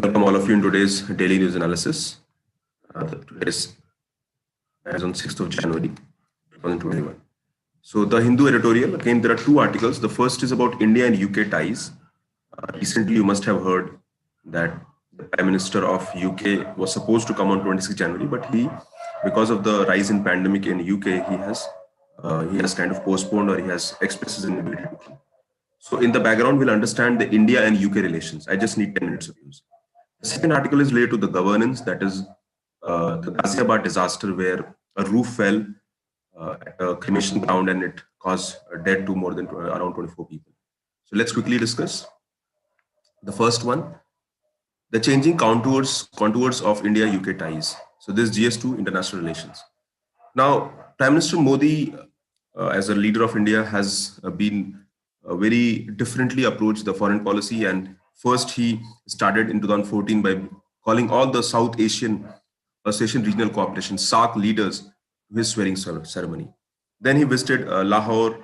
Welcome all of you in today's daily news analysis. Today's as on 6th of January 2021. So the Hindu editorial, again, there are two articles. The first is about India and UK ties. Recently, you must have heard that the Prime Minister of UK was supposed to come on 26th January, but because of the rise in pandemic in UK, he has kind of postponed or he has expressed his inability to come. So in the background, we'll understand the India and UK relations. I just need 10 minutes of use. The second article is related to the governance, that is the Ghaziabad disaster where a roof fell at a cremation ground and it caused death to more than around 24 people. So let's quickly discuss. The first one, the changing contours of India-UK ties. So this GS2, international relations. Now, Prime Minister Modi, as a leader of India, has been very differently approached the foreign policy. And first, he started in 2014 by calling all the South Asian Regional Cooperation (SAARC) leaders to his swearing ceremony. Then he visited Lahore.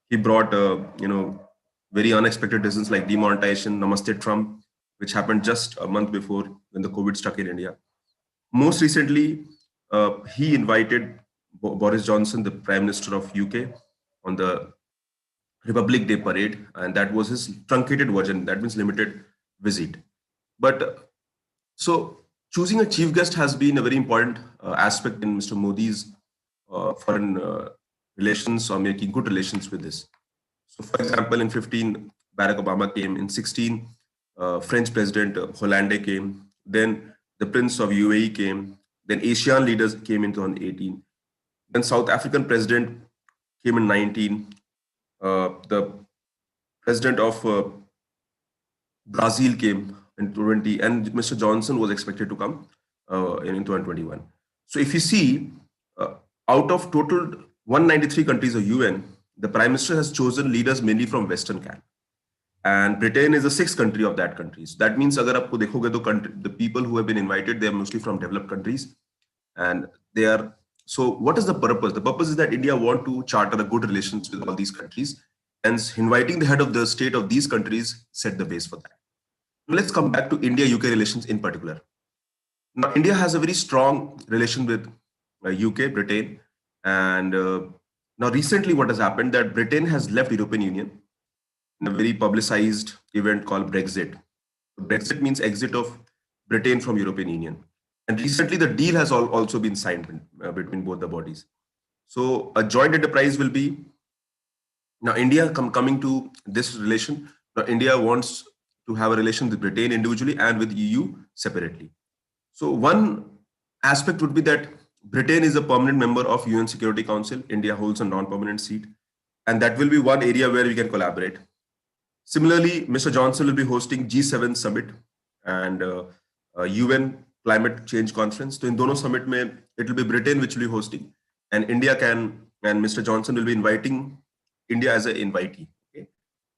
He brought, very unexpected decisions like demonetization, Namaste Trump, which happened just a month before when the COVID struck in India. Most recently, he invited Boris Johnson, the Prime Minister of UK, on the Republic Day parade, and that was his truncated version. That means limited visit. But so choosing a chief guest has been a very important aspect in Mr. Modi's foreign relations or making good relations with this. So, for example, in 15, Barack Obama came. In 16, French President Hollande came. Then the Prince of UAE came. Then Asian leaders came in 2018. Then South African President came in 19. The President of Brazil came in 20, and Mr. Johnson was expected to come in 2021. So if you see, out of total 193 countries of UN, the Prime Minister has chosen leaders mainly from Western camp. And Britain is the sixth country of that country. So that means agar aapko dekhoge to the people who have been invited, they are mostly from developed countries. And they are, so what is the purpose? The purpose is that India want to charter a good relations with all these countries. And inviting the head of the state of these countries set the base for that. Let's come back to India-UK relations in particular. Now, India has a very strong relation with UK, Britain. And now recently what has happened that Britain has left European Union in a very publicized event called Brexit. Brexit means exit of Britain from European Union. And recently the deal has also been signed between both the bodies. So a joint enterprise will be, now India coming to this relation, now India wants to have a relation with Britain individually and with EU separately. So one aspect would be that Britain is a permanent member of UN Security Council. India holds a non-permanent seat. And that will be one area where we can collaborate. Similarly, Mr. Johnson will be hosting G7 summit and UN climate change conference. So in dono summit mein, it will be Britain which will be hosting, and India and Mr. Johnson will be inviting India as an invitee. Okay?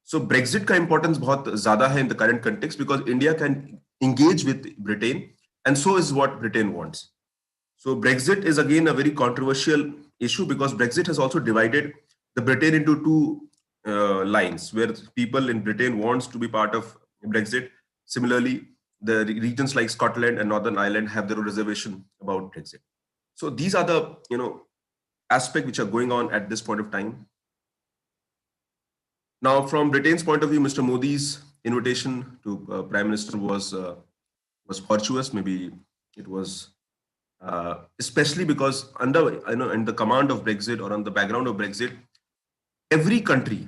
So Brexit ka importance bahut zyada hai in the current context because India can engage with Britain, and so is what Britain wants. So Brexit is again a very controversial issue because Brexit has also divided the Britain into two lines where people in Britain wants to be part of Brexit. Similarly, the regions like Scotland and Northern Ireland have their own reservation about Brexit. So these are the aspects which are going on at this point of time. Now, from Britain's point of view, Mr. Modi's invitation to Prime Minister was fortuitous. Maybe it was especially because in the command of Brexit or on the background of Brexit, every country,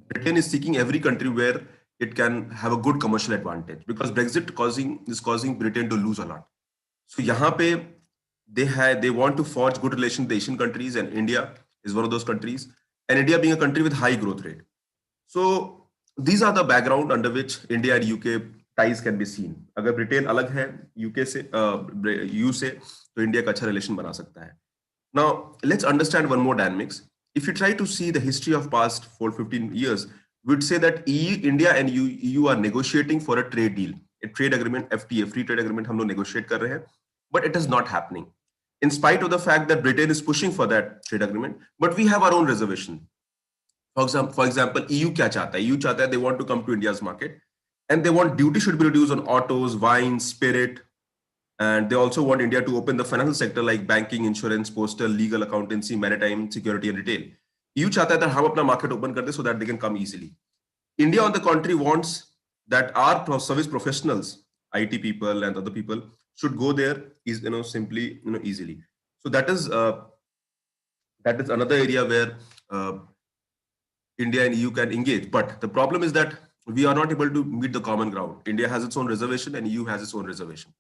Britain is seeking every country where it can have a good commercial advantage because Brexit is causing Britain to lose a lot. So yahan pe they want to forge good relations with Asian countries, and India is one of those countries, and India being a country with high growth rate. So these are the background under which India and UK ties can be seen. Agar Britain alag hai UK se, EU se, to India ka acha relation bana sakta hai. Now let's understand one more dynamics. If you try to see the history of past 15 years, we'd say that India and EU are negotiating for a trade deal, a trade agreement, FTA, free trade agreement, hum log negotiate kar rahe hain, but it is not happening. In spite of the fact that Britain is pushing for that trade agreement, but we have our own reservation. For example, EU kya chahta hai? EU chahta hai they want to come to India's market. And they want duty should be reduced on autos, wine, spirit. And they also want India to open the financial sector like banking, insurance, postal, legal, accountancy, maritime, security, and retail. EU चाहता है that हम अपना market open कर दे so that they can come easily. India, on the contrary, wants that our service professionals, IT people and other people, should go there is simply easily. So that is another area where India and EU can engage. But the problem is that we are not able to meet the common ground. India has its own reservation and EU has its own reservation.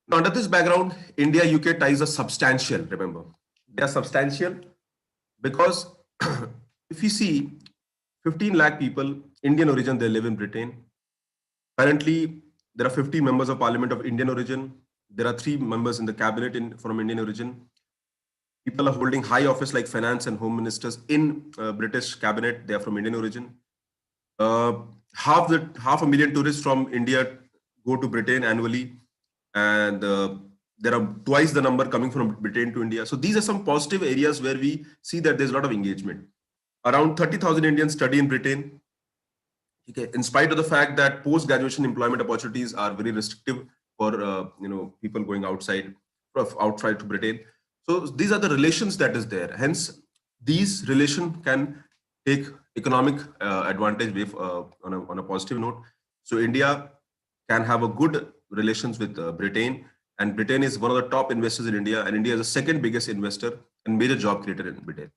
Now, under this background, India-UK ties are substantial, remember. They are substantial because if you see 15 lakh people, Indian origin, they live in Britain. Currently, there are 50 members of parliament of Indian origin. There are 3 members in the cabinet from Indian origin. People are holding high office like finance and home ministers in British cabinet. They are from Indian origin. Half a million tourists from India go to Britain annually. And there are twice the number coming from Britain to India. So these are some positive areas where we see that there's a lot of engagement. Around 30,000 Indians study in Britain. Okay, in spite of the fact that post-graduation employment opportunities are very restrictive for people going outside to Britain. So these are the relations that is there. Hence, these relations can take economic advantage on a positive note. So India can have a good relations with Britain, and Britain is one of the top investors in India, and India is the second biggest investor and major job creator in Britain.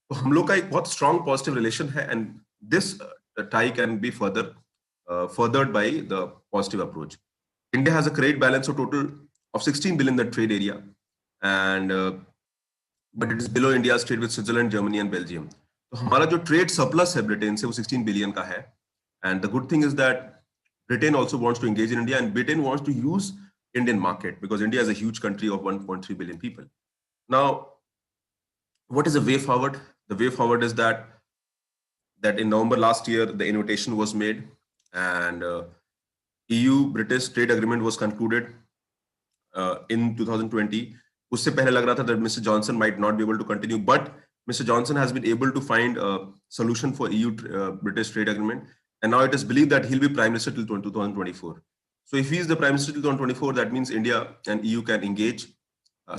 So हम लोग का एक बहुत strong positive relation है, and this tie can be furthered by the positive approach. India has a credit balance of total of 16 billion in the trade area, and but it is below India's trade with Switzerland, Germany, and Belgium. तो हमारा जो trade surplus है Britain से वो 16 billion का है, and the good thing is that Britain also wants to engage in India, and Britain wants to use Indian market because India is a huge country of 1.3 billion people. Now, what is the way forward? The way forward is that in November last year, the invitation was made, and EU-British trade agreement was concluded in 2020. उससे पहले लग रहा था that Mr. Johnson might not be able to continue, but Mr. Johnson has been able to find a solution for EU-British trade agreement. And now it is believed that he'll be Prime Minister till 2024. So if he is the Prime Minister till 2024, that means India and EU can engage.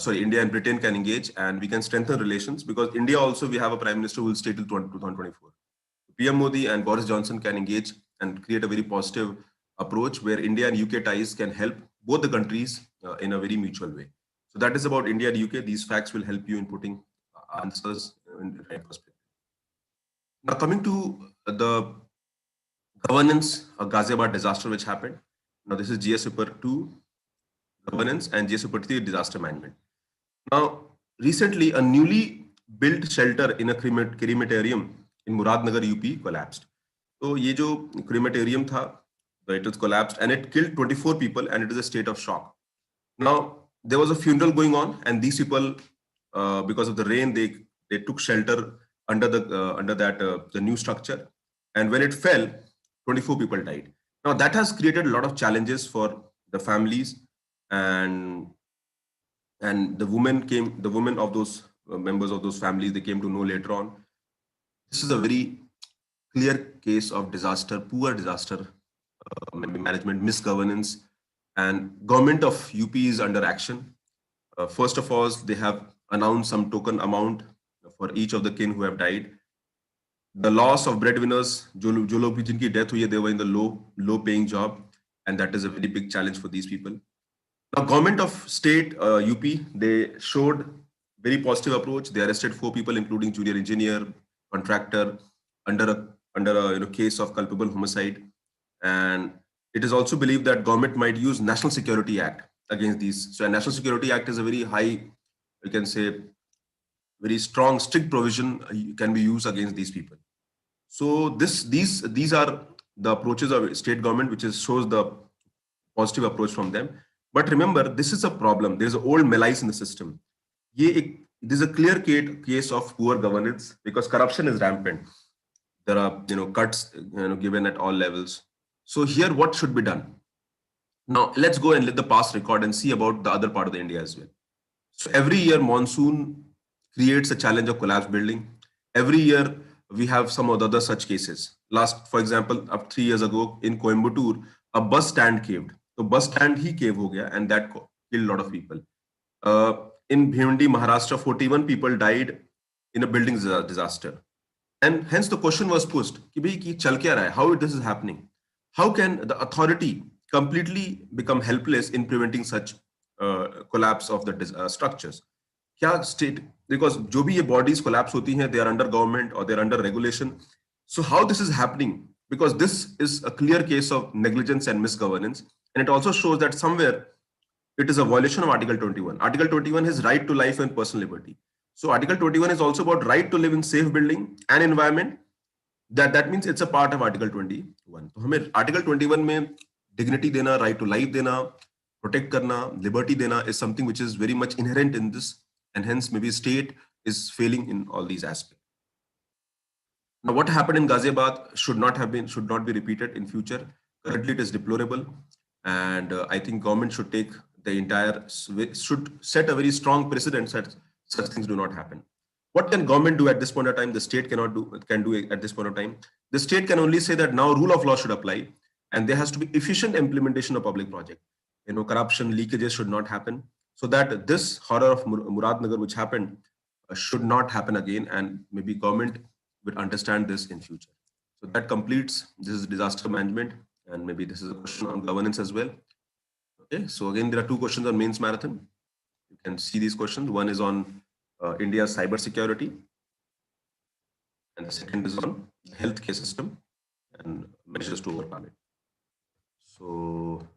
India and Britain can engage, and we can strengthen relations because India also, we have a Prime Minister who will stay till 2024. PM Modi and Boris Johnson can engage and create a very positive approach where India and UK ties can help both the countries in a very mutual way. So that is about India and UK. These facts will help you in putting answers in the right perspective. Now coming to the governance of Ghaziabad disaster which happened. Now this is GS Super 2 governance and GS Super 3 disaster management. Now recently a newly built shelter in a crematorium in Muradnagar, UP collapsed. So ये जो crematorium था, it was collapsed and it killed 24 people, and it is a state of shock. Now there was a funeral going on, and these people, because of the rain, they took shelter under the new structure, and when it fell, 24 people died. Now that has created a lot of challenges for the families, and the women of those members of those families, they came to know later on. This is a very clear case of disaster, poor disaster management, misgovernance, and government of UP is under action. First of all, they have announced some token amount for each of the kin who have died. The loss of breadwinners, जो लोग भी जिनकी death हुई है, they were in the low paying job, and that is a very big challenge for these people. Now, government of state UP, they showed very positive approach. They arrested 4 people, including junior engineer, contractor, under a case of culpable homicide. And it is also believed that government might use National Security Act against these. So a National Security Act is a very high, you can say, very strong, strict provision can be used against these people. So these are the approaches of state government, which shows the positive approach from them. But remember, this is a problem. There's an old malice in the system. This is a clear case of poor governance because corruption is rampant. There are cuts given at all levels. So here, what should be done? Now let's go and let the past record and see about the other part of the India as well. So every year monsoon creates a challenge of collapse building. Every year we have some of the other such cases. For example, up 3 years ago in Coimbatore, a bus stand caved. So bus stand he cave ho gaya, and that killed a lot of people. In Bhimdi, Maharashtra, 41 people died in a building disaster. And hence the question was posed, ki bhai ki chal kya raha hai? How this is happening? How can the authority completely become helpless in preventing such collapse of the structures? क्या state, because जो भी ये bodies collapse होती हैं, they are under government or they are under regulation. So how this is happening? Because this is a clear case of negligence and misgovernance, and it also shows that somewhere it is a violation of Article 21. Article 21 is right to life and personal liberty. So Article 21 is also about right to live in safe building and environment. That means it's a part of Article 21. तो हमें Article 21 में dignity देना, right to life देना, protect करना, liberty देना is something which is very much inherent in this, and hence maybe state is failing in all these aspects. Now, what happened in Ghaziabad should not be repeated in future. Currently, it is deplorable, and I think government should should set a very strong precedent that such things do not happen. What can government do at this point of time? The state can do at this point of time. The state can only say that now rule of law should apply, and there has to be efficient implementation of public project. Corruption, leakages should not happen, so that this horror of Muradnagar, which happened, should not happen again, and maybe government will understand this in future. So that completes this is disaster management, and maybe this is a question on governance as well. Okay, so again, there are two questions on mains marathon. You can see these questions. One is on India's cyber security, and the second is on the healthcare system and measures to overcome it. So